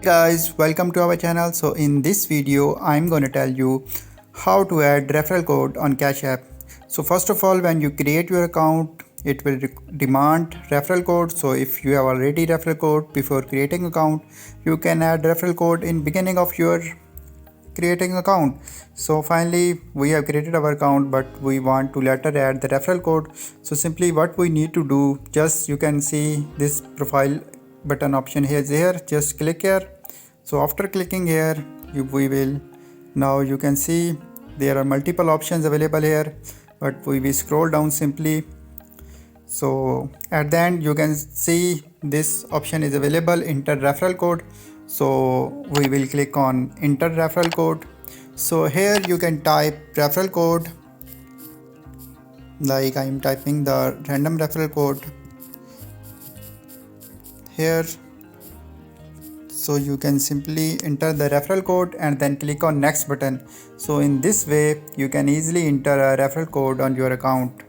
Guys, welcome to our channel. So in this video I'm going to tell you how to add referral code on Cash App. So first of all, when you create your account, it will demand referral code. So if you have already referral code before creating account, you can add referral code in beginning of your creating account. So finally we have created our account, but we want to later add the referral code. So simply what we need to do, just you can see this profile button option here, just click here. So after clicking here, we will, now you can see there are multiple options available here, but we will scroll down simply. So at the end you can see this option is available, enter referral code. So we will click on enter referral code. So here you can type referral code, like I am typing the random referral code here. So you can simply enter the referral code and then click on next button. So in this way you can easily enter a referral code on your account.